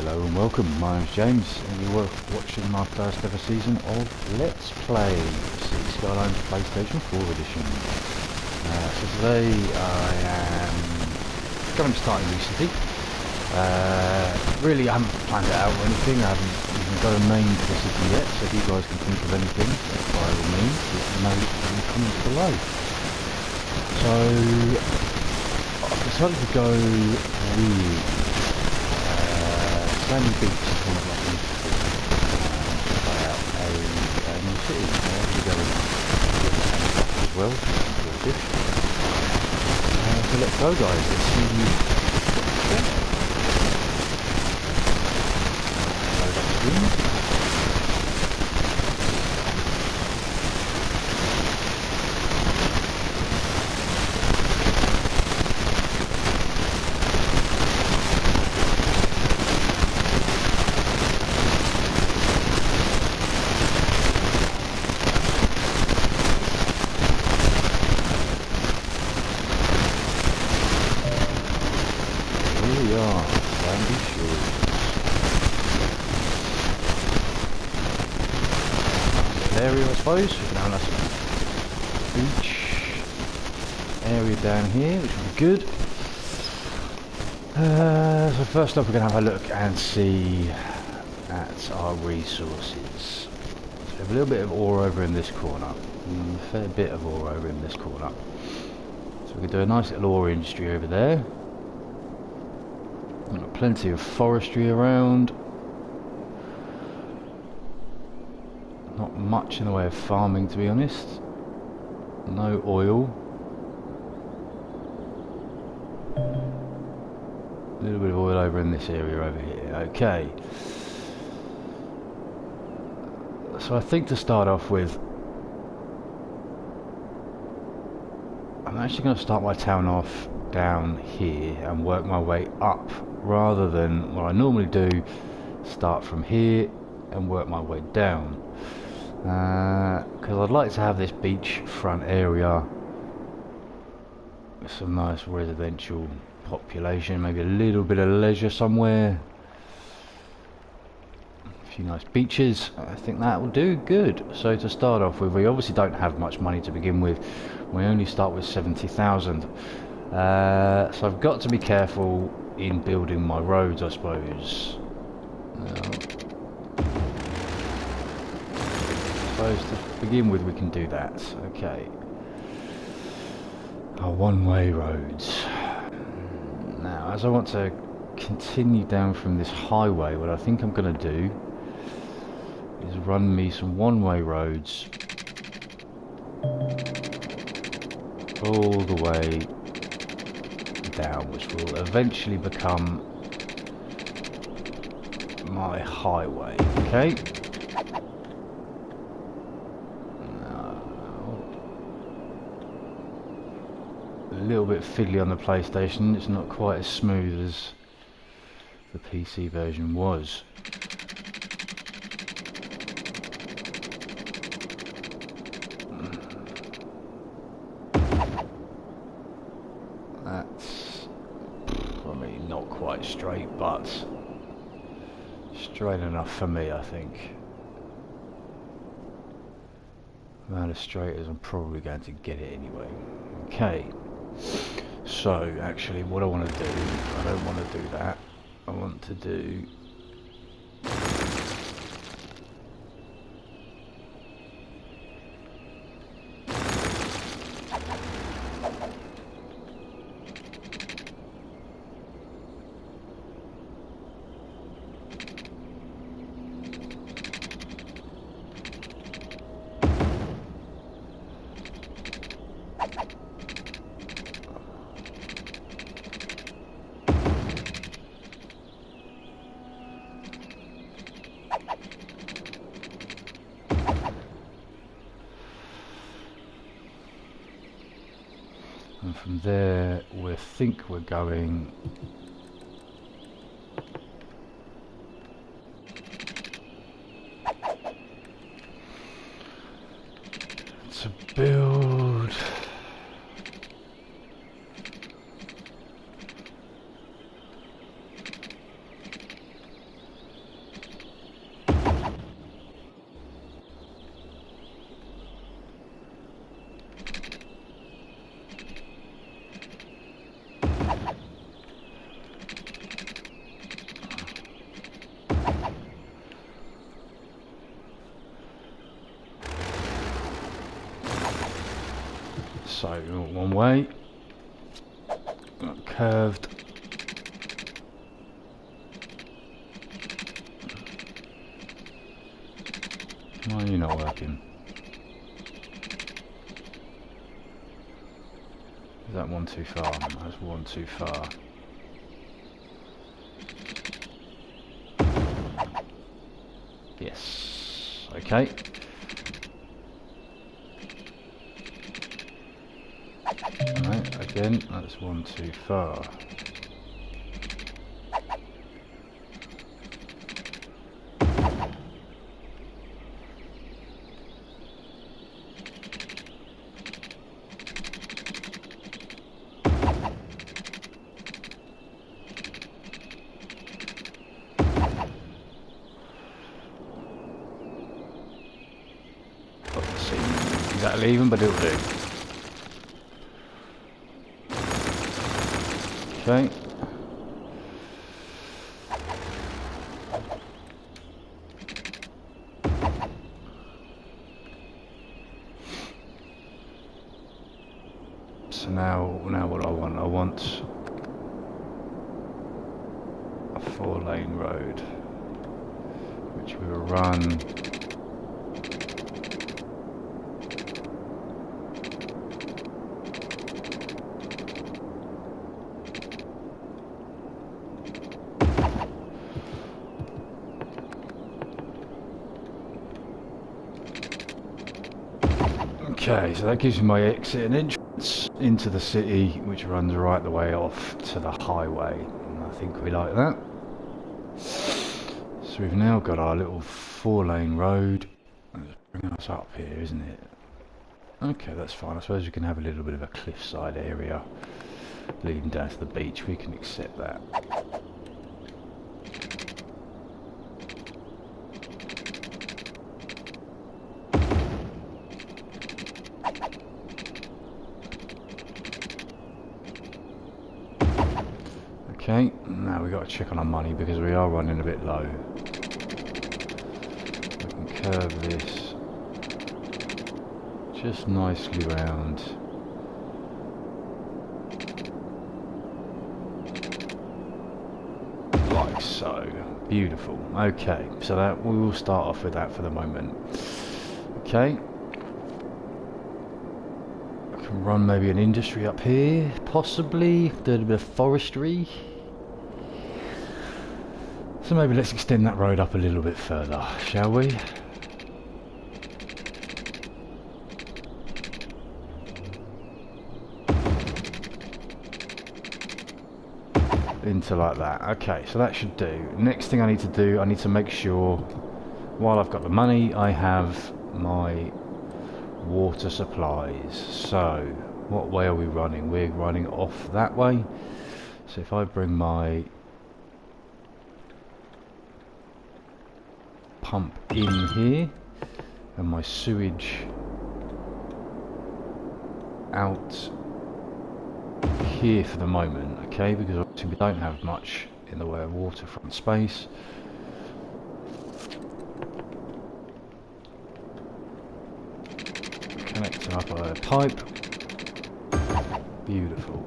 Hello and welcome, my name's James and you're watching my first ever season of Let's Play Skylines PlayStation 4 Edition. So today I am going to start recently. Really I haven't planned it out or anything, I haven't even got a name for the city yet, so if you guys can think of anything, by all means, let me know in the comments below. So I've decided to go with Sandy Beach is one of my things to try out a new city. I'm going to go as well, gorgeous. So let's go guys, let's see load up screen. Area, I suppose. We can have a nice beach area down here, which will be good. So first up, we're going to have a look and see at our resources. So we have a little bit of ore over in this corner, a fair bit of ore over in this corner. So we can do a nice little ore industry over there. We've got plenty of forestry around. Not much in the way of farming, to be honest. No oil. A little bit of oil over in this area over here. Okay. So I think to start off with, I'm actually going to start my town off down here and work my way up, rather than what I normally do, start from here and work my way down. Because I'd like to have this beachfront area with some nice residential population, maybe a little bit of leisure somewhere, a few nice beaches. I think that will do good. So to start off with, we obviously don't have much money to begin with. We only start with 70,000. So I've got to be careful in building my roads, I suppose. To begin with, we can do that. Okay. Our one-way roads. Now, as I want to continue down from this highway, what I think I'm going to do is run me some one-way roads all the way down, which will eventually become my highway. Okay. A little bit fiddly on the PlayStation, it's not quite as smooth as the PC version was. That's, I mean, not quite straight, but straight enough for me, I think. About as straight as I'm probably going to get it anyway. Okay. So, actually, what I want to do, I don't want to do that. I want to do... And from there, we think we're going to build So one way, curved. Why are you not working? Is that one too far? That's one too far. Yes. Okay. Right, again, that's one too far. Exactly even, but it'll do. Okay. So now what I want a 4-lane road, which we will run Okay, so that gives me my exit and entrance into the city, which runs right the way off to the highway. And I think we like that. So we've now got our little 4-lane road. It's bringing us up here, isn't it? Okay, that's fine. I suppose we can have a little bit of a cliffside area leading down to the beach. We can accept that. Okay, now we've got to check on our money because we are running a bit low. We can curve this just nicely round. Like so. Beautiful. Okay, so that we will start off with that for the moment. Okay. I can run maybe an industry up here, possibly. Do a bit of forestry. So maybe let's extend that road up a little bit further, shall we? Into like that. Okay, so that should do. Next thing I need to do, I need to make sure, while I've got the money, I have my water supplies. So, what way are we running? We're running off that way. So if I bring my pump in here and my sewage out here for the moment, okay, because obviously we don't have much in the way of waterfront space. Connecting up a pipe. Beautiful.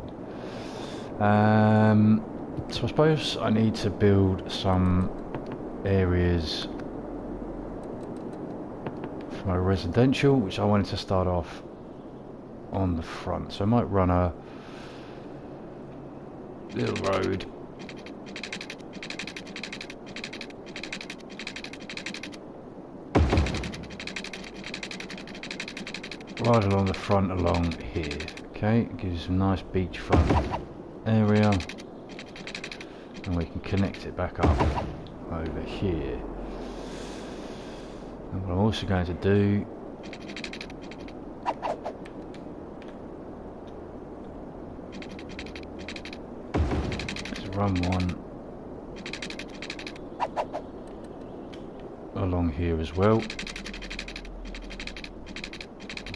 So I suppose I need to build some areas for my residential, which I wanted to start off on the front. So I might run a little road right along the front along here. Okay, it gives us a nice beachfront area, and we can connect it back up over here. And what I'm also going to do is run one along here as well,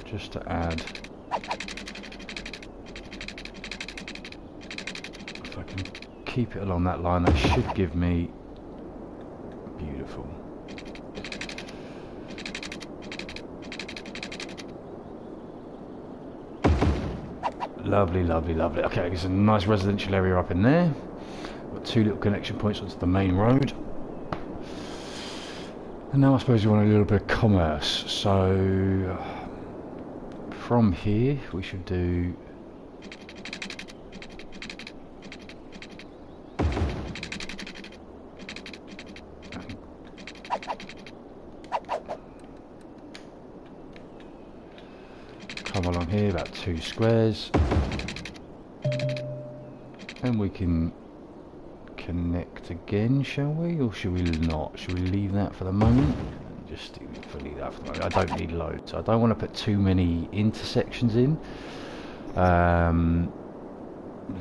just to add. If I can keep it along that line, that should give me beautiful. Lovely, lovely, lovely. Okay, there's a nice residential area up in there. Got two little connection points onto the main road. And now I suppose we want a little bit of commerce. So from here we should do come along here about 2 squares, and we can connect again, shall we, or should we not? Should we leave that for the moment? Just leave that for the moment. I don't need loads. I don't want to put too many intersections in. I'm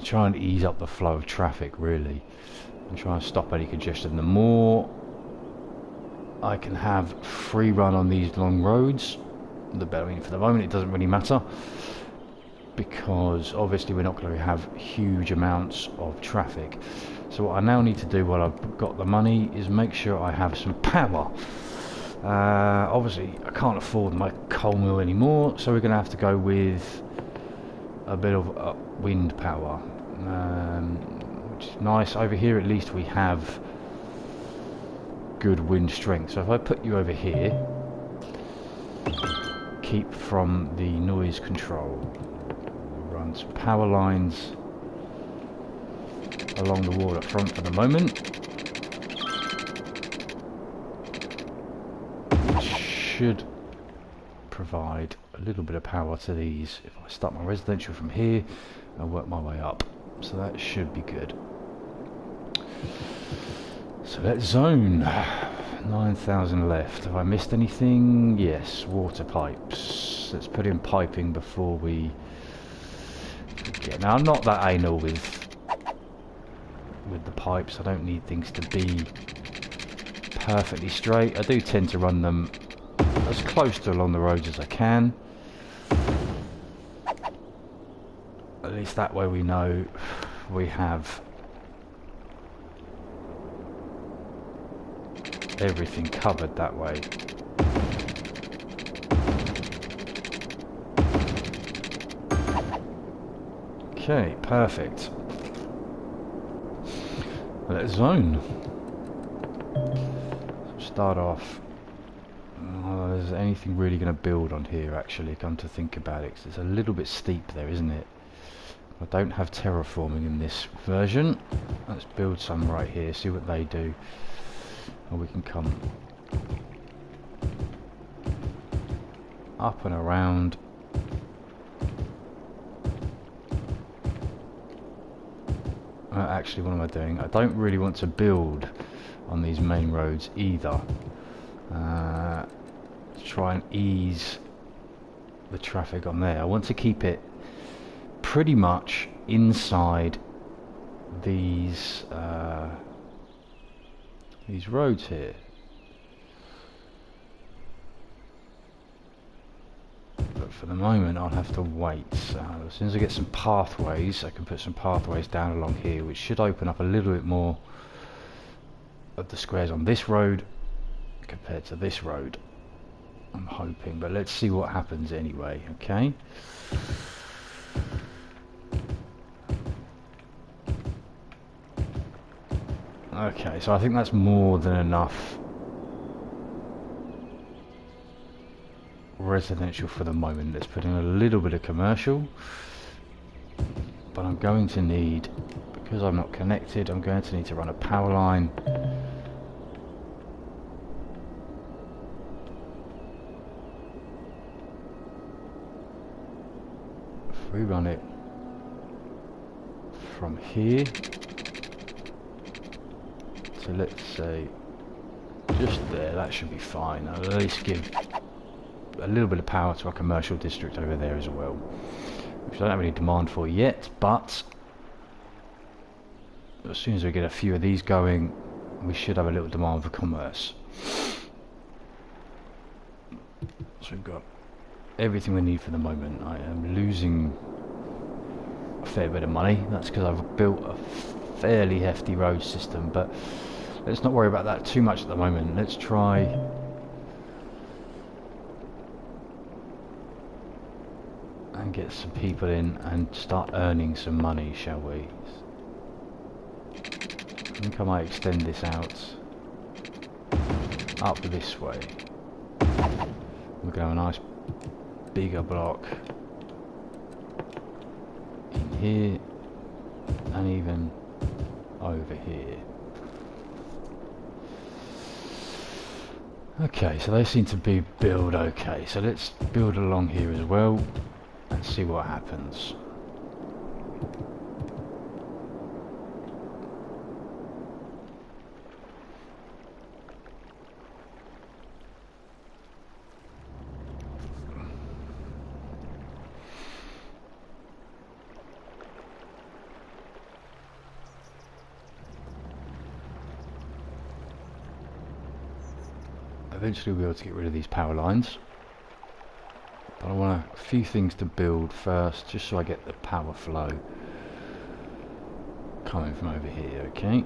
trying to ease up the flow of traffic, really, and try and stop any congestion. The more I can have free run on these long roads, the better. I mean, for the moment it doesn't really matter, because obviously we're not going to have huge amounts of traffic. So what I now need to do while I've got the money is make sure I have some power. Obviously I can't afford my coal mill anymore, so we're going to have to go with a bit of wind power, which is nice. Over here at least we have good wind strength. So if I put you over here, keep from the noise control, run some power lines along the wall up front for the moment, which should provide a little bit of power to these. If I start my residential from here and work my way up, so that should be good. So let's zone. 9,000 left. Have I missed anything? Yes, water pipes. Let's put in piping before we get. Now I'm not that anal with the pipes. I don't need things to be perfectly straight. I do tend to run them as close to along the roads as I can. At least that way we know we have everything covered that way. Okay, perfect. Let's zone. Start off. Is anything really going to build on here, actually, come to think about it? 'Cause it's a little bit steep there, isn't it? I don't have terraforming in this version. Let's build some right here, see what they do. And we can come up and around. Actually, what am I doing? I don't really want to build on these main roads either. To try and ease the traffic on there. I want to keep it pretty much inside these roads here. But for the moment I'll have to wait. So as soon as I get some pathways, I can put some pathways down along here, which should open up a little bit more of the squares on this road compared to this road, I'm hoping. But let's see what happens anyway. Okay, okay, so I think that's more than enough residential for the moment. Let's put in a little bit of commercial, but I'm going to need, because I'm not connected, I'm going to need to run a power line if we run it from here to, let's say, just there. That should be fine. I'll at least give a little bit of power to our commercial district over there as well, which I don't have any demand for yet, but as soon as we get a few of these going, we should have a little demand for commerce. So we've got everything we need for the moment. I am losing a fair bit of money. That's because I've built a fairly hefty road system, but let's not worry about that too much at the moment. Let's try and get some people in and start earning some money, shall we? I think I might extend this out up this way. We'll go a nice bigger block in here and even over here. Okay, so they seem to be build okay, so let's build along here as well and see what happens. Eventually we'll be able to get rid of these power lines, but I want a few things to build first, just so I get the power flow coming from over here. Okay.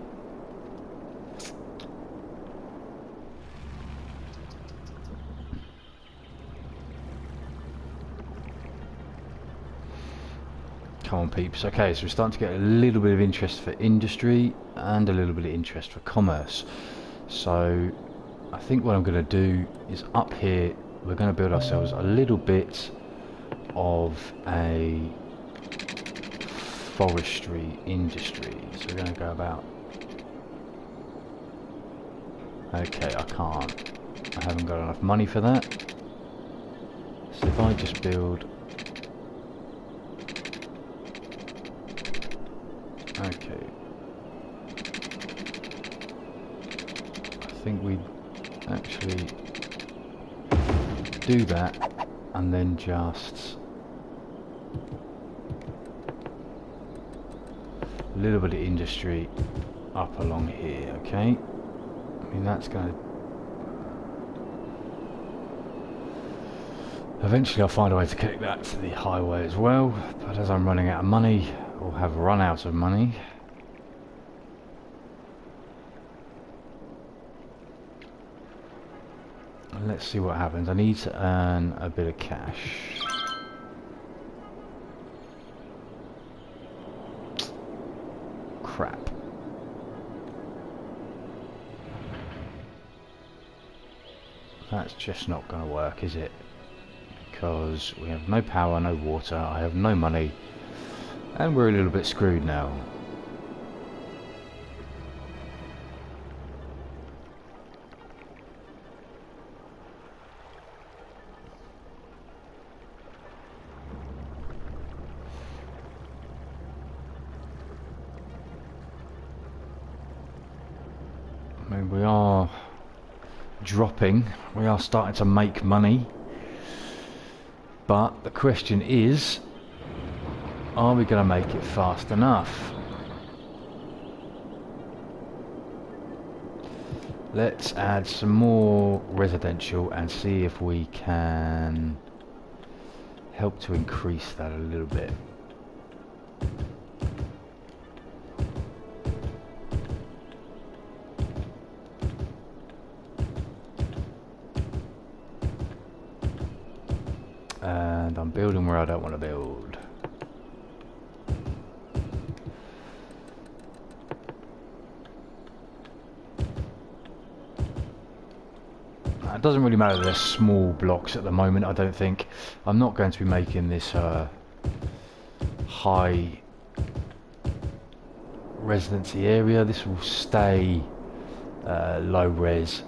Come on, peeps. Okay, so we're starting to get a little bit of interest for industry and a little bit of interest for commerce. So I think what I'm going to do is up here we're going to build ourselves a little bit of a forestry industry. So we're going to go about... Okay, I can't. I haven't got enough money for that. So if I just build... Okay. I think we actually do that and then just a little bit of industry up along here. Okay, I mean that's going to eventually I'll find a way to connect that to the highway as well, but as I'm running out of money or have run out of money, let's see what happens. I need to earn a bit of cash. Crap. That's just not going to work, is it? Because we have no power, no water, I have no money, and we're a little bit screwed now. I mean, we are dropping, we are starting to make money, but the question is, are we going to make it fast enough? Let's add some more residential and see if we can help to increase that a little bit. And I'm building where I don't want to build. It doesn't really matter that they're small blocks at the moment, I don't think. I'm not going to be making this high residency area. This will stay low res.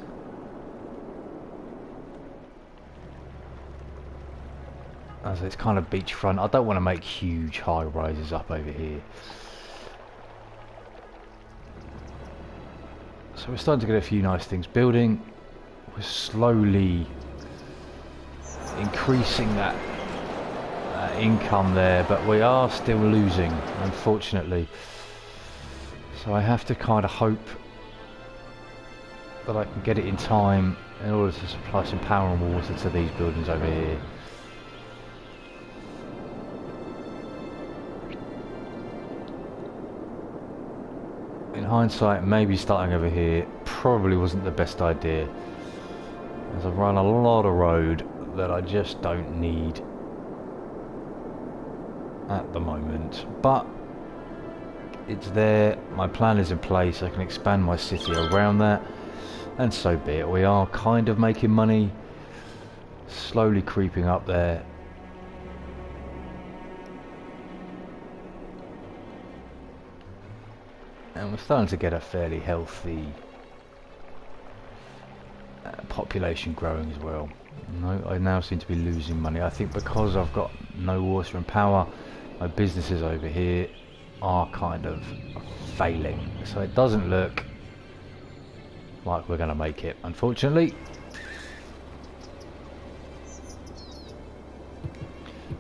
As it's kind of beachfront. I don't want to make huge high rises up over here. So we're starting to get a few nice things building. We're slowly increasing that income there, but we are still losing, unfortunately. So I have to kind of hope that I can get it in time in order to supply some power and water to these buildings over here. In hindsight, maybe starting over here probably wasn't the best idea, as I've run a lot of road that I just don't need. at the moment, but it's there. My plan is in place. I can expand my city around that, and so be it. We are kind of making money, slowly creeping up there. And we're starting to get a fairly healthy population growing as well. No, I now seem to be losing money. I think because I've got no water and power, my businesses over here are kind of failing. So it doesn't look like we're going to make it, unfortunately.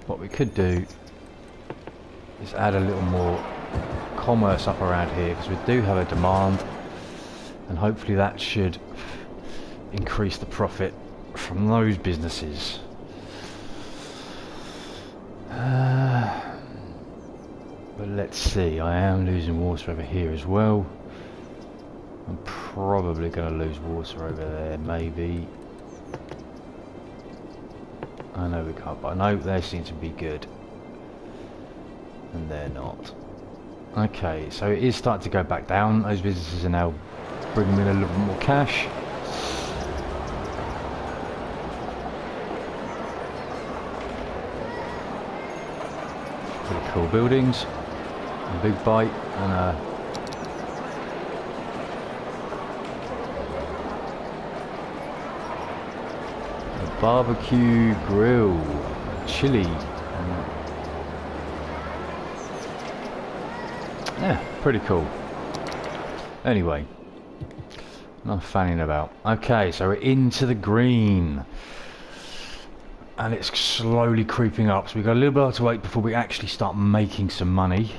What we could do is add a little more commerce up around here, because we do have a demand, and hopefully that should increase the profit from those businesses. But let's see, I am losing water over here as well. I'm probably going to lose water over there, maybe. I know we can't, but I know they seem to be good. And they're not. Okay, so it is starting to go back down. Those businesses are now bringing in a little bit more cash. Pretty cool buildings. A big bite and a barbecue grill, chili. Yeah, pretty cool. Anyway, enough fanning about. Okay, so we're into the green. And it's slowly creeping up, so we've got a little bit to wait before we actually start making some money.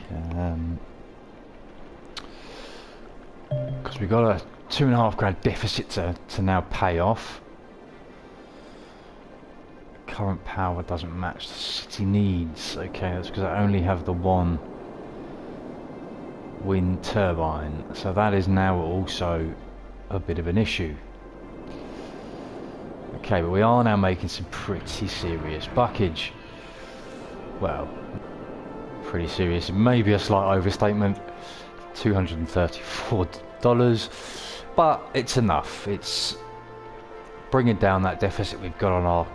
Because we've got a £2.5 grand deficit to now pay off. Current power doesn't match the city needs. Okay, that's because I only have the one wind turbine, so that is now also a bit of an issue. Okay, but we are now making some pretty serious buckage. Well, pretty serious, maybe a slight overstatement. $234, but it's enough. It's bringing down that deficit we've got on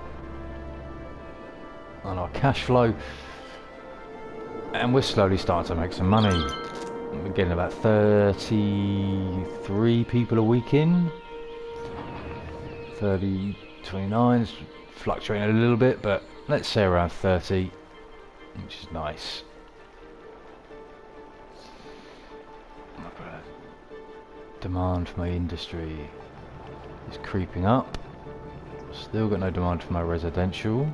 our cash flow, and we're slowly starting to make some money. We're getting about 33 people a week in. 30, 29, it's fluctuating a little bit, but let's say around 30, which is nice. Demand for my industry is creeping up. Still got no demand for my residential,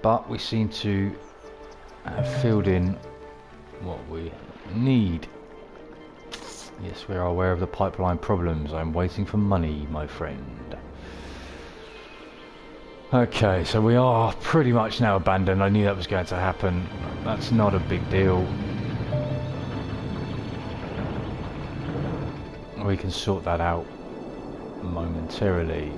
but we seem to have filled in what we need. Yes, we are aware of the pipeline problems. I'm waiting for money, my friend. Okay, so we are pretty much now abandoned. I knew that was going to happen. That's not a big deal. We can sort that out momentarily.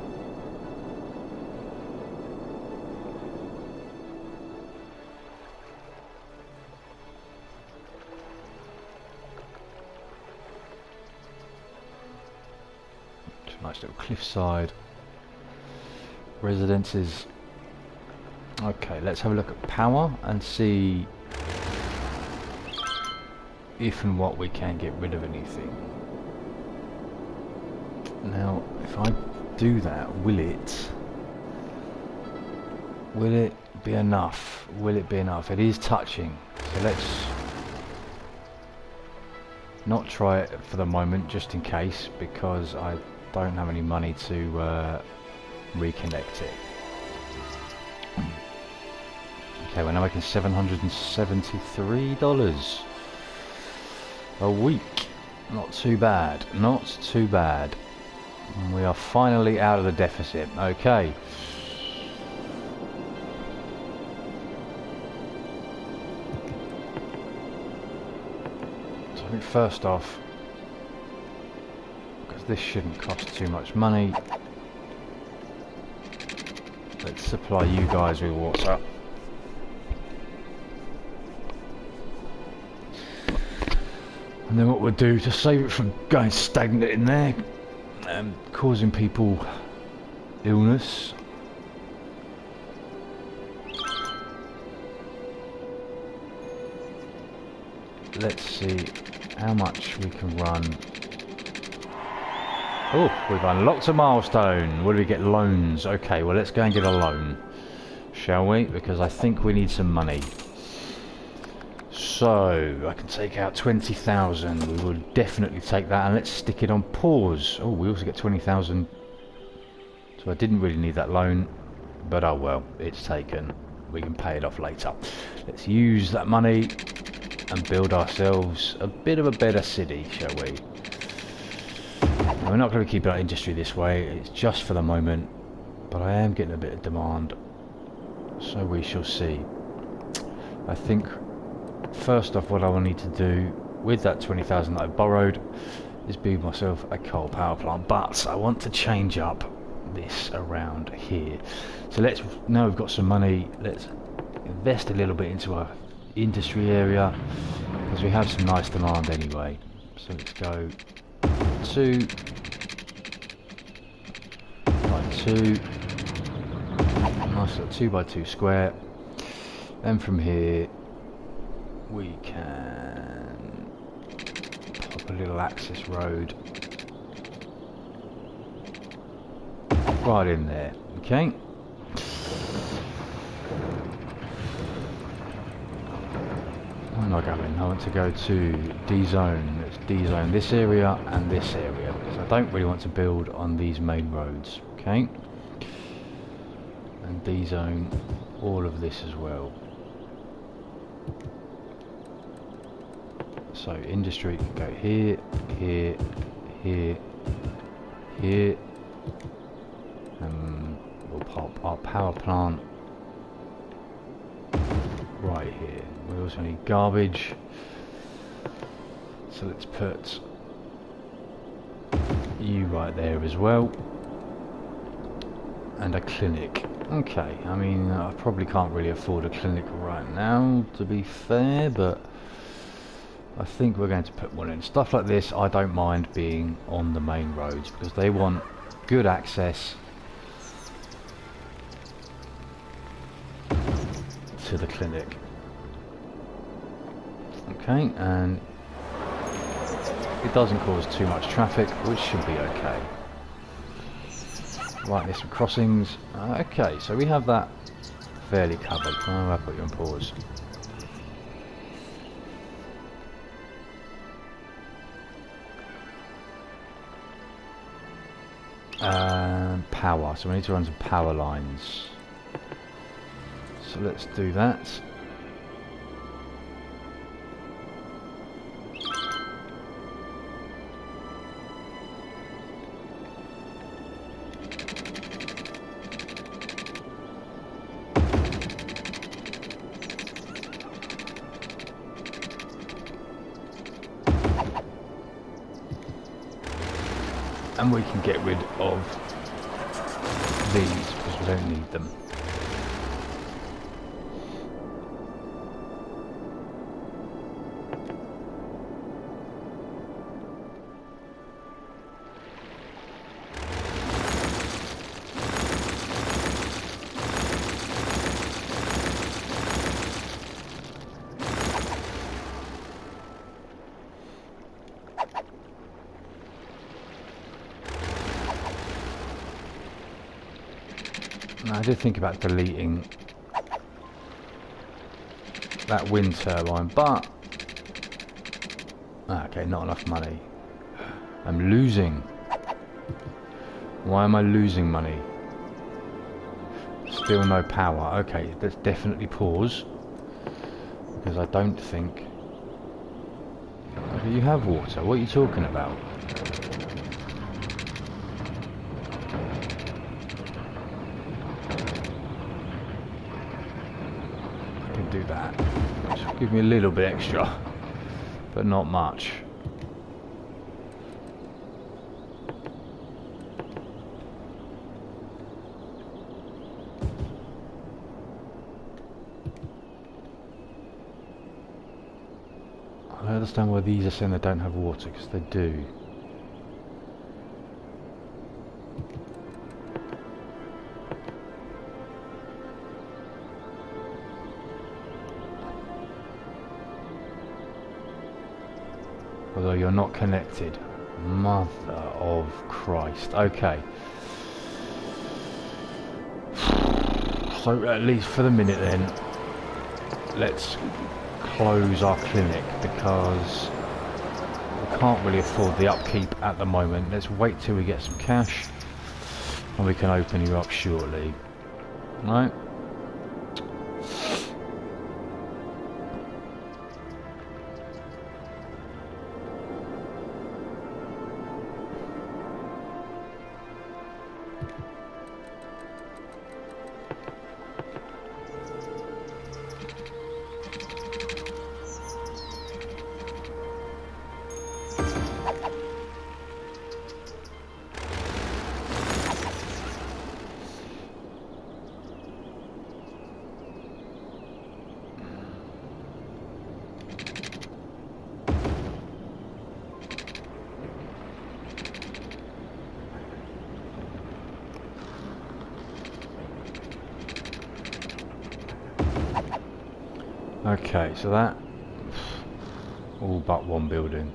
Nice little cliffside residences. Okay, let's have a look at power and see if and what we can get rid of anything. Now, if I do that, will it be enough? Will it be enough? It is touching, so let's not try it for the moment, just in case, because I don't have any money to reconnect it. Okay, we're now making $773 a week. Not too bad, not too bad. And we are finally out of the deficit. Okay. So I think first off, because this shouldn't cost too much money, let's supply you guys with water. And then what we'll do to save it from going stagnant in there and causing people illness. Let's see how much we can run. Oh, we've unlocked a milestone. What do we get? Loans. Okay, well let's go and get a loan, shall we? Because I think we need some money. So, I can take out 20,000. We will definitely take that, and let's stick it on pause. Oh, we also get 20,000. So I didn't really need that loan, but oh well, it's taken. We can pay it off later. Let's use that money and build ourselves a bit of a better city, shall we? Now, we're not going to keep our industry this way. It's just for the moment, but I am getting a bit of demand, so we shall see. I think first off, what I will need to do with that 20,000 that I borrowed is build myself a coal power plant, but I want to change up this around here. So let's, now we've got some money, let's invest a little bit into our industry area, because we have some nice demand anyway. So let's go 2 by 2, nice little 2 by 2 square. Then from here we can pop a little access road right in there. Okay. Where am I going? I want to go to D-zone. Let's D-zone this area and this area, because I don't really want to build on these main roads. Okay. And D-zone all of this as well. So industry can go here, here, here, here, and we'll pop our power plant right here. We also need garbage, so let's put you right there as well, and a clinic. Okay, I mean I probably can't really afford a clinic right now, to be fair, but I think we're going to put one in. Stuff like this I don't mind being on the main roads, because they want good access to the clinic. Okay, and it doesn't cause too much traffic, which should be okay. Right, there's some crossings. Okay, so we have that fairly covered. Oh, I'll put you on pause. Power, so we need to run some power lines, so let's do that. And we can get rid of these because we don't need them. Now, I did think about deleting that wind turbine, but okay, not enough money. I'm losing. Why am I losing money? Still no power. Okay, let's definitely pause, because I don't think... Okay, you have water. What are you talking about? Do that. Just give me a little bit extra, but not much. understand why these are saying they don't have water, because they do. Although you're not connected. Mother of Christ. Okay. So at least for the minute then, let's close our clinic because we can't really afford the upkeep at the moment. Let's wait till we get some cash and we can open you up shortly. Right? Okay, so that all but one building.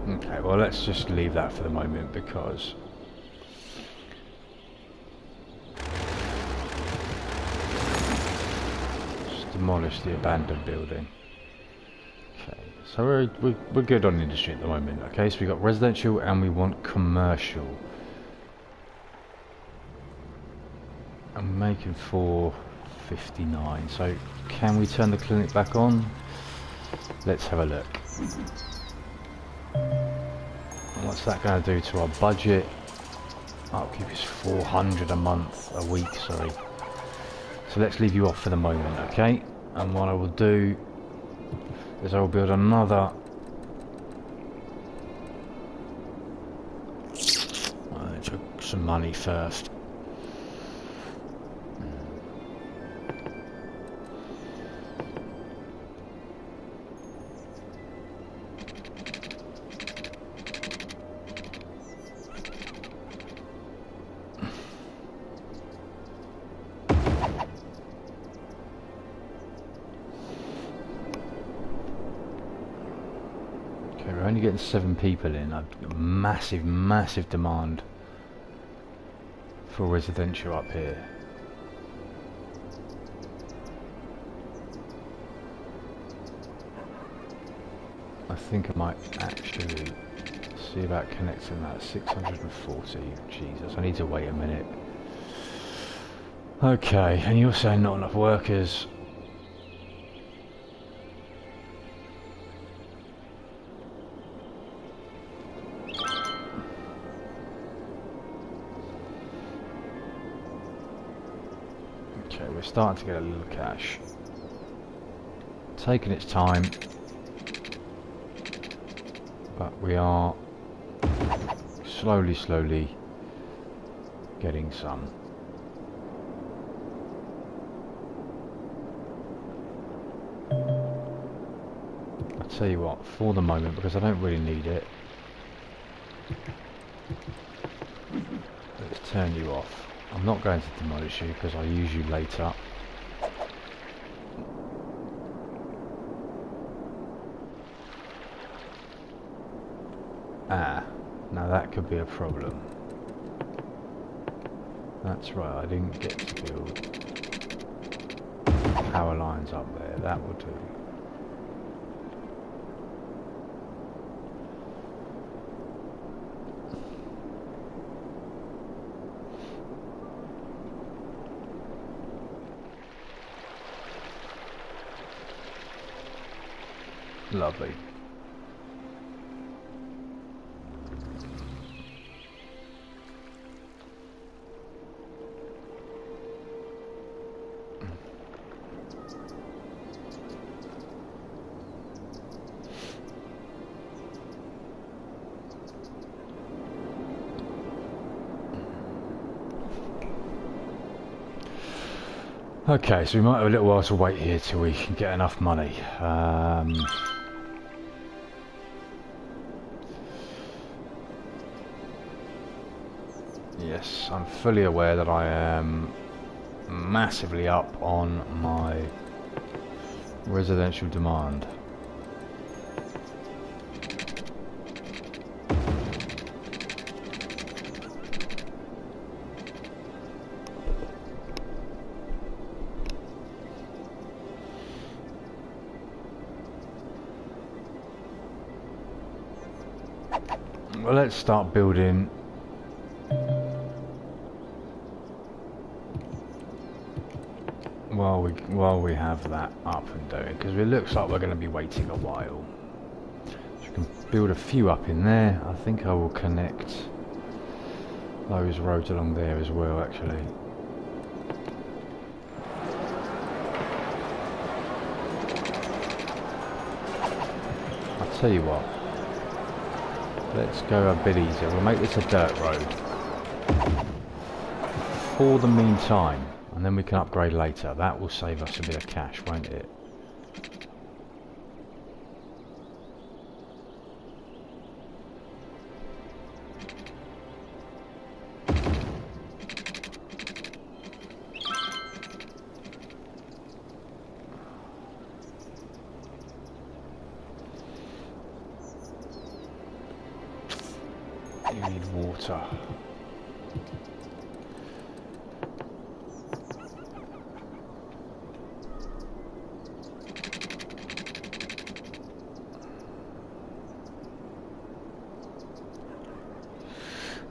Okay, well let's just leave that for the moment because just demolish the abandoned building. Okay, so we're good on industry at the moment. Okay, so we got residential and we want commercial. I'm making 459. So can we turn the clinic back on? Let's have a look. What's that going to do to our budget? Upkeep is 400 a month, a week, sorry. So let's leave you off for the moment, okay? And what I will do is I will build another. I took some money first. Okay, we're only getting 7 people in. I've got massive demand for residential up here. I think I might actually see about connecting that. 640. Jesus, I need to wait a minute. Okay, and you're saying not enough workers. Okay, we're starting to get a little cash. Taking its time, but we are slowly getting some. I'll tell you what, for the moment, because I don't really need it, let's turn you off. I'm not going to demolish you because I'll use you later. Ah, now that could be a problem. That's right, I didn't get to build power lines up there. That will do. Lovely. Okay, so we might have a little while to wait here till we can get enough money. Yes, I'm fully aware that I am massively up on my residential demand. Well, let's start building while we have that up and doing, because it looks like we're going to be waiting a while. So we can build a few up in there. I think I will connect those roads along there as well, actually. I'll tell you what. Let's go a bit easier. We'll make this a dirt road for the meantime, and then we can upgrade later. That will save us a bit of cash, won't it? You need water.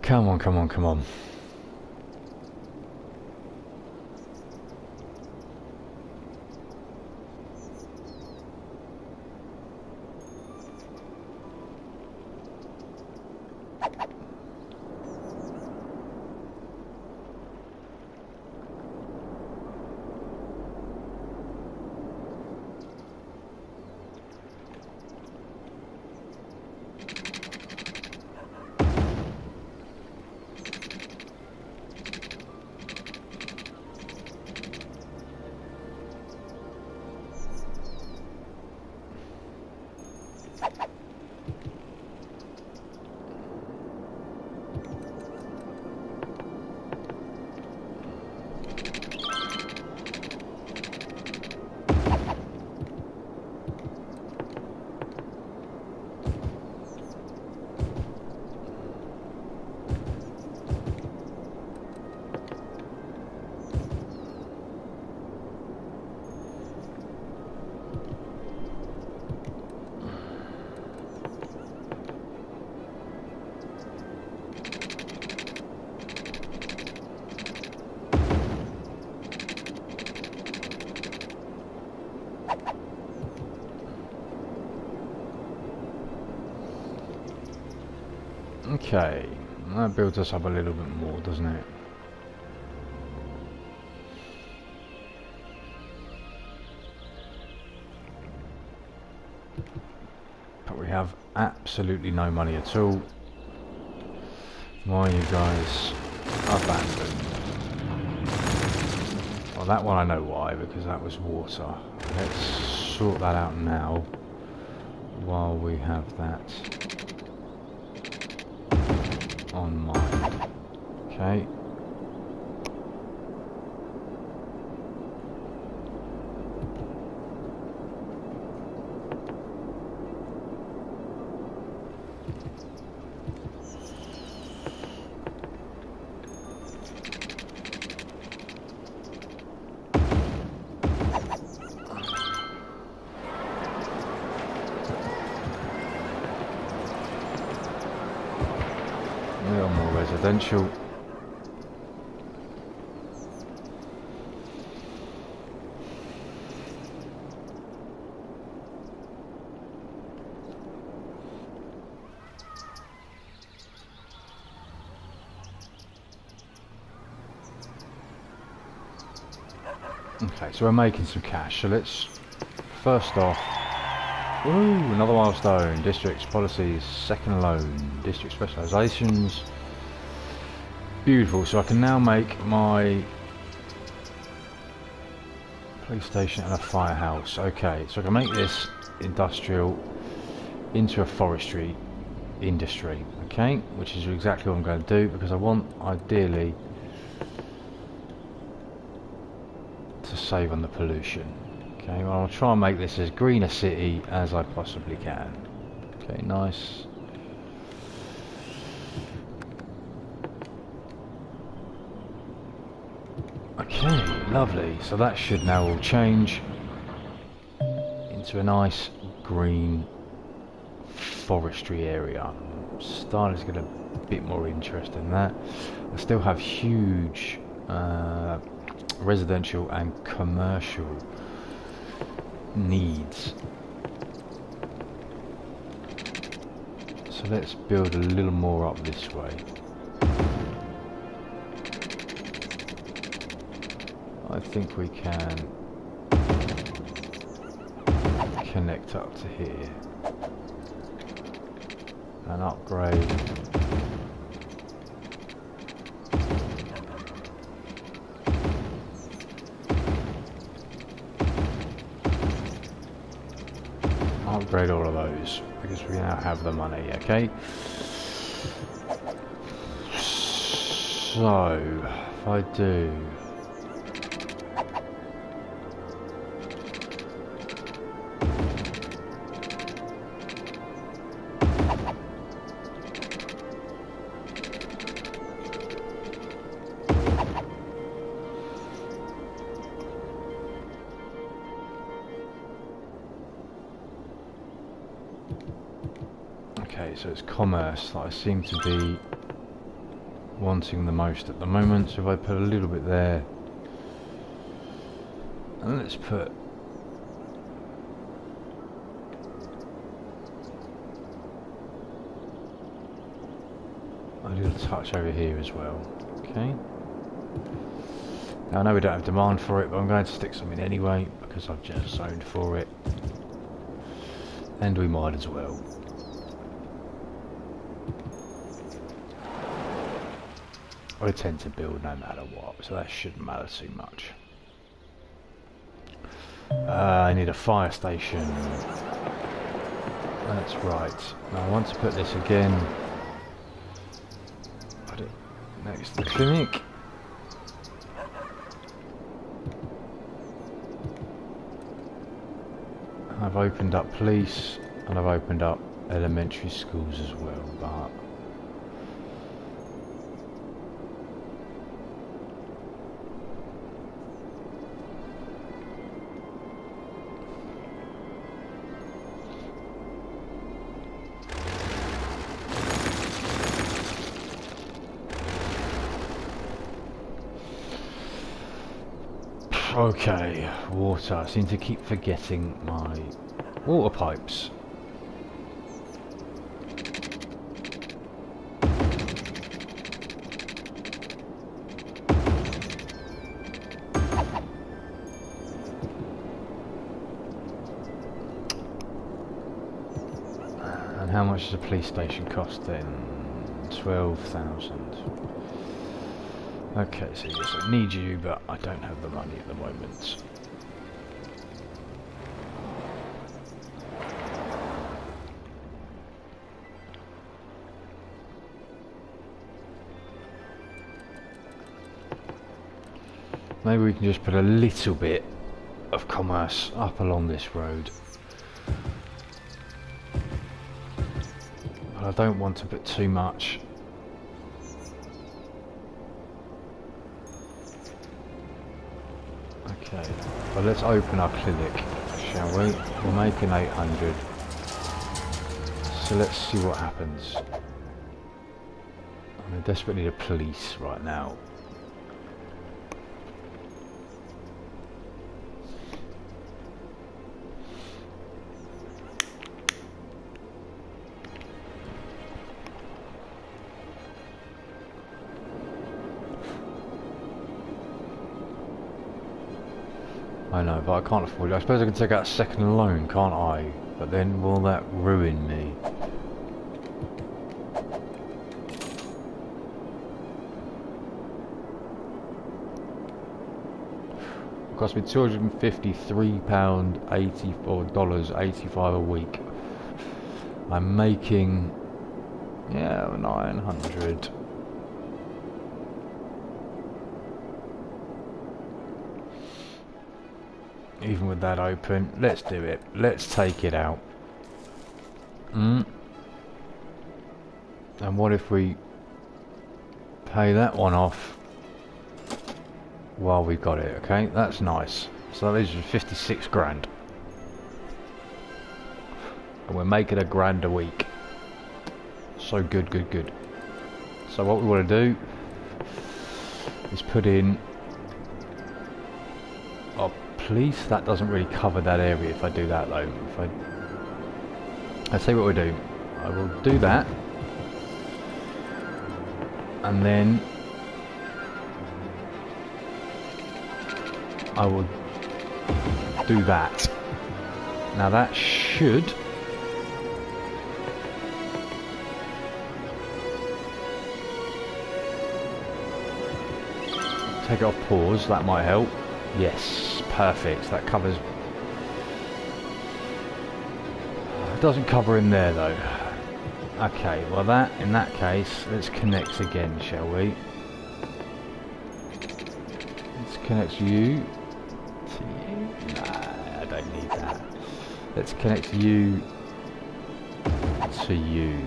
Come on, come on, come on. Okay, that builds us up a little bit more, doesn't it? But we have absolutely no money at all. Why are you guys abandoned? Well, that one I know why, because that was water. Let's sort that out now while we have that on mind. Okay. A little more residential. Okay, so we're making some cash. So let's first off. Ooh, another milestone. Districts, policies, second loan, district specializations. Beautiful. So I can now make my Police station and a firehouse. Okay, so I can make this industrial into a forestry industry. Okay, which is exactly what I'm going to do, because I want, ideally, to save on the pollution. Okay, well, I'll try and make this as green a city as I possibly can. Okay, nice. Okay, lovely. So that should now all change into a nice green forestry area. I'm starting to get a bit more interest in that. I still have huge residential and commercial needs. So let's build a little more up this way. I think we can connect up to here and upgrade all of those, because we now have the money. Okay, so if I do so it's commerce that I seem to be wanting the most at the moment. So if I put a little bit there, and let's put a little touch over here as well. Okay. Now I know we don't have demand for it, but I'm going to stick something anyway because I've just zoned for it, and we might as well. I tend to build no matter what, so that shouldn't matter too much. I need a fire station. That's right. Now I want to put this again. Put it next to the clinic. I've opened up police and I've opened up elementary schools as well, but okay, water. I seem to keep forgetting my water pipes. And how much does a police station cost then? 12,000. Okay, so yes, I need you, but I don't have the money at the moment. Maybe we can just put a little bit of commerce up along this road. But I don't want to put too much. Okay, well let's open our clinic, shall we? We're making 800. So let's see what happens. I desperately need a police right now. I know, but I can't afford it. I suppose I can take out a second loan, can't I? But then will that ruin me? cost me $253.84.85 a week. I'm making, yeah, 900. Even with that open, let's do it. Let's take it out. And what if we pay that one off while we've got it? Okay, that's nice. So that is 56 grand. And we're making a grand a week. So good, good, good. So what we want to do is put in... Oh, police, that doesn't really cover that area if I do that though. I'll tell you what we'll do. I will do that. And then I will do that. Now that should take it off pause, that might help. Yes, perfect. That covers. It doesn't cover in there though. Okay, well that, in that case, let's connect again, shall we? Let's connect you to you. Nah, I don't need that. Let's connect you to you.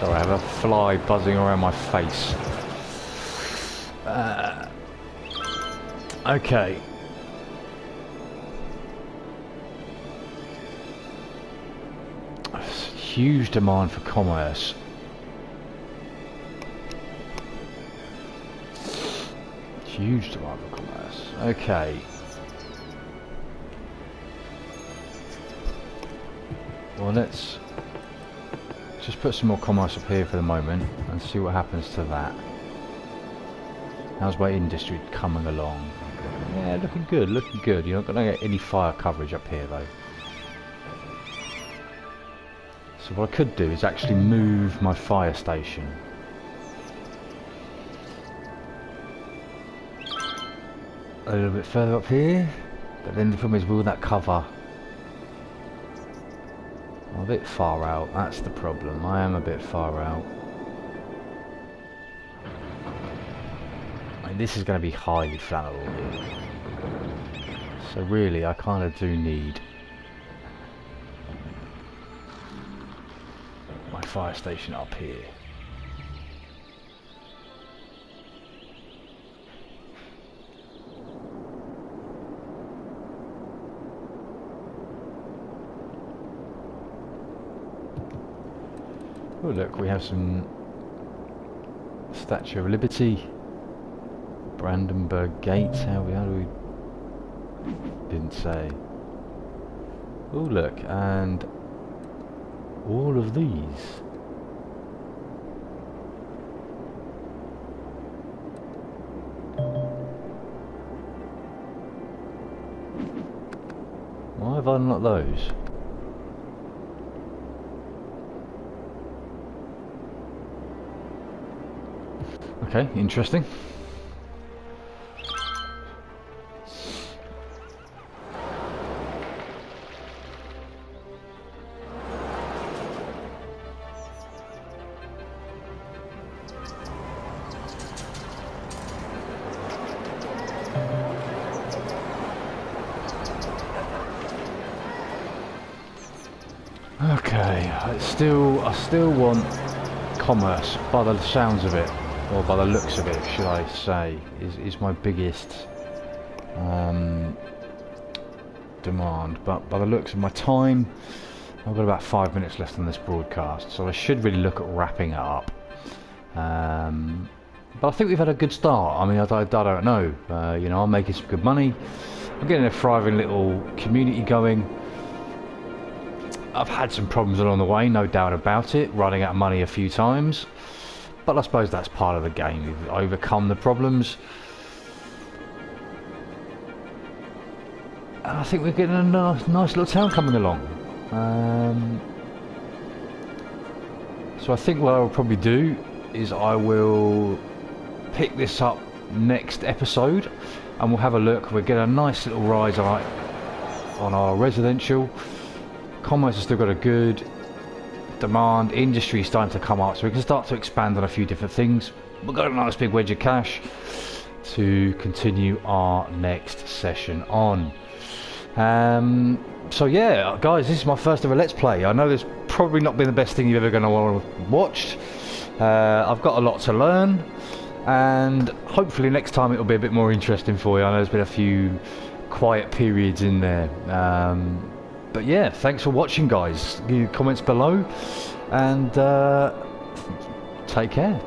Sorry, I have a fly buzzing around my face. Okay. Huge demand for commerce. Huge demand for commerce. Okay. Well, let's just put some more commerce up here for the moment and see what happens to that. How's my industry coming along? Yeah, looking good, looking good. You're not going to get any fire coverage up here though. So what I could do is actually move my fire station. A little bit further up here. But then the problem is, will that cover? I'm a bit far out, that's the problem. I am a bit far out. I mean, this is going to be highly flammable here. So really, I kind of do need my fire station up here. Oh look, we have some Statue of Liberty, Brandenburg Gate. How do we? Didn't say. Oh look, and all of these. Why have I unlocked those? Okay, interesting. Okay, I still want commerce by the sounds of it. Or by the looks of it, should I say, is my biggest demand. But by the looks of my time, I've got about 5 minutes left on this broadcast, so I should really look at wrapping it up. But I think we've had a good start. I mean, I don't know. You know, I'm making some good money. I'm getting a thriving little community going. I've had some problems along the way, no doubt about it, running out of money a few times. But I suppose that's part of the game. We've overcome the problems. And I think we're getting a nice little town coming along. So I think what I'll probably do is I will pick this up next episode and we'll have a look. We'll get a nice little rise on our residential. Commerce has still got a good demand. Industry is starting to come up, so we can start to expand on a few different things. We've got a nice big wedge of cash to continue our next session on. So yeah, guys, this is my first ever Let's Play. I know this probably not been the best thing you're ever going to want to watch. I've got a lot to learn, and hopefully next time it'll be a bit more interesting for you. I know there's been a few quiet periods in there. But yeah, thanks for watching, guys. Leave your comments below, and take care.